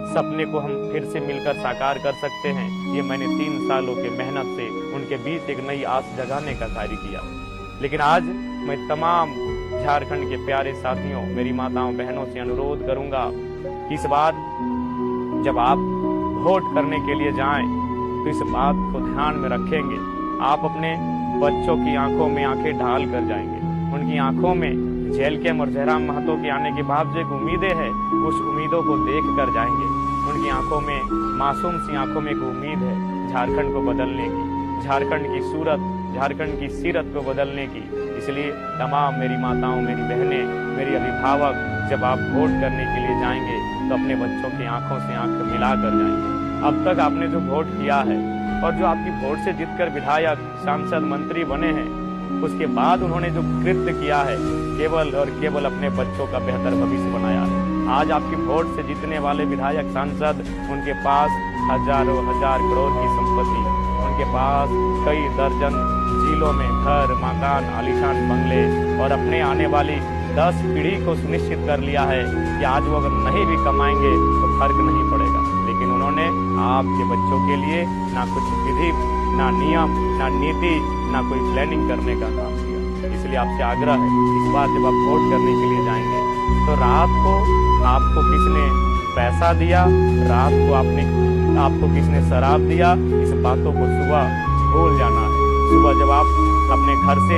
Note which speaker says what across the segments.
Speaker 1: सपने को हम फिर से मिलकर साकार कर सकते हैं, ये मैंने 3 सालों के मेहनत से उनके बीच एक नई आस जगाने का कार्य किया। लेकिन आज मैं तमाम झारखंड के प्यारे साथियों, मेरी माताओं बहनों से अनुरोध करूंगा कि इस बार जब आप वोट करने के लिए जाएं तो इस बात को ध्यान में रखेंगे। आप अपने बच्चों की आंखों में आंखें ढाल कर जाएंगे। उनकी आंखों में जेल के और जयराम महतो के आने के बाद जो एक उम्मीदें हैं, उस उम्मीदों को देख कर जाएंगे। उनकी आंखों में, मासूम सी आंखों में एक उम्मीद है झारखंड को बदलने की, झारखंड की सूरत, झारखंड की सीरत को बदलने की। इसलिए तमाम मेरी माताओं, मेरी बहनें, मेरी अभिभावक, जब आप वोट करने के लिए जाएंगे तो अपने बच्चों की आंखों से आंख मिला कर जाएंगे। अब तक आपने जो वोट किया है और जो आपकी वोट से जीतकर विधायक, सांसद, मंत्री बने हैं, उसके बाद उन्होंने जो कृत्य किया है केवल और केवल अपने बच्चों का बेहतर भविष्य बनाया है। आज आपकी वोट से जीतने वाले विधायक, सांसद, उनके पास हजारों हजार करोड़ की संपत्ति, उनके पास कई दर्जन जिलों में घर, मकान, आलीशान बंगले और अपने आने वाली 10 पीढ़ी को सुनिश्चित कर लिया है कि आज वो अगर नहीं भी कमाएंगे तो फर्क नहीं पड़ेगा। लेकिन उन्होंने आपके बच्चों के लिए ना कुछ विधि, ना नियम, ना नीति, ना कोई प्लानिंग करने का काम किया। इसलिए आपसे आग्रह है, इस बार जब आप वोट करने के लिए जाएंगे तो रात को आपको किसने पैसा दिया, रात को आपको किसने शराब दिया, इस बातों को सुबह भूल जाना है। सुबह जब आप अपने घर से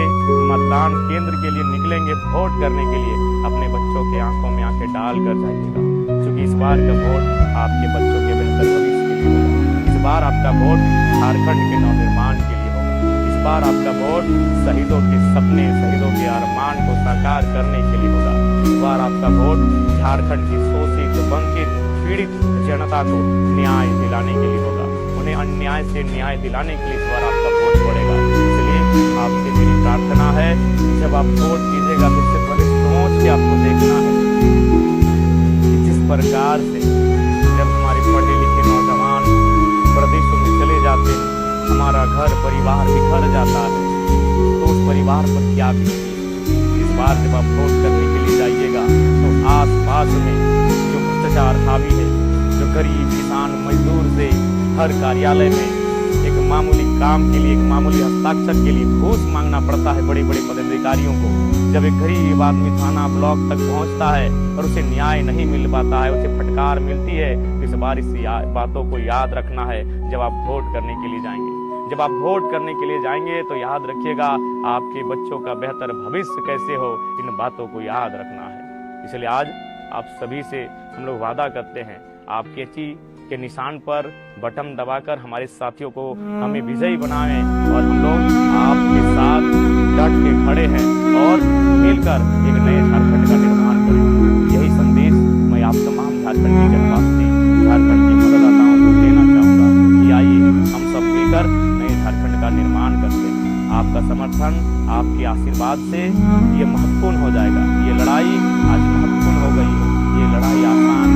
Speaker 1: मतदान केंद्र के लिए निकलेंगे वोट करने के लिए, अपने बच्चों के आंखों में आंखें डाल कर जाइएगा, क्योंकि इस बार का वोट आपके बच्चों के बेहतर भविष्य के लिए होगा। इस बार आपका वोट झारखंड के नवनिर्माण के लिए होगा। इस बार आपका वोट शहीदों के सपने, शहीदों के अरमान को साकार करने के लिए होगा। इस बार आपका वोट झारखंड की शोषित, वंचित, पीड़ित जनता को न्याय दिलाने के लिए होगा। उन्हें अन्याय से न्याय दिलाने के लिए इस बार आपका वोट पड़ेगा। इसलिए आपसे मेरी प्रार्थना है, जब आप वोट कीजिएगा तो उससे पहले सोच के आपको देखना है कि जिस प्रकार से जब हमारे पढ़े लिखे नौजवान प्रदेशों में चले जाते हैं, हमारा घर परिवार बिखर जाता है, तो उस परिवार पर क्या बीतती है। इस बार जब आप वोट करने के लिए जाइएगा तो आस पास में जो भ्रष्टाचार हावी है, जो गरीब किसान मजदूर से हर कार्यालय में एक मामूली काम के लिए, एक मामूली हस्ताक्षर के लिए घूस मांगना पड़ता है बड़े बड़े पदाधिकारियों को। जब एक गरीब आदमी थाना, ब्लॉक तक पहुंचता है और उसे न्याय नहीं मिल पाता है, उसे फटकार मिलती है, तो इस बार इस बातों को याद रखना है जब आप वोट करने के लिए जाएंगे। जब आप वोट करने के लिए जाएंगे तो याद रखिएगा आपके बच्चों का बेहतर भविष्य कैसे हो, इन बातों को याद रखना है। इसलिए आज आप सभी से हम लोग वादा करते हैं, आप कैंची के निशान पर बटन दबाकर हमारे साथियों को हमें विजयी बनाएं और हम लोग आपके साथ डट के खड़े हैं और मिलकर एक नए झारखंड का निर्माण करें। यही संदेश मैं आप तमाम झारखंड के जनवासी, झारखंड के मतदाताओं को देना चाहूँगा कि आइए हम सब मिलकर नए झारखंड का निर्माण करते हैं। आपका समर्थन, आपके आशीर्वाद से ये महत्वपूर्ण हो जाएगा। ये लड़ाई आज महत्वपूर्ण हो गई है, ये लड़ाई आसान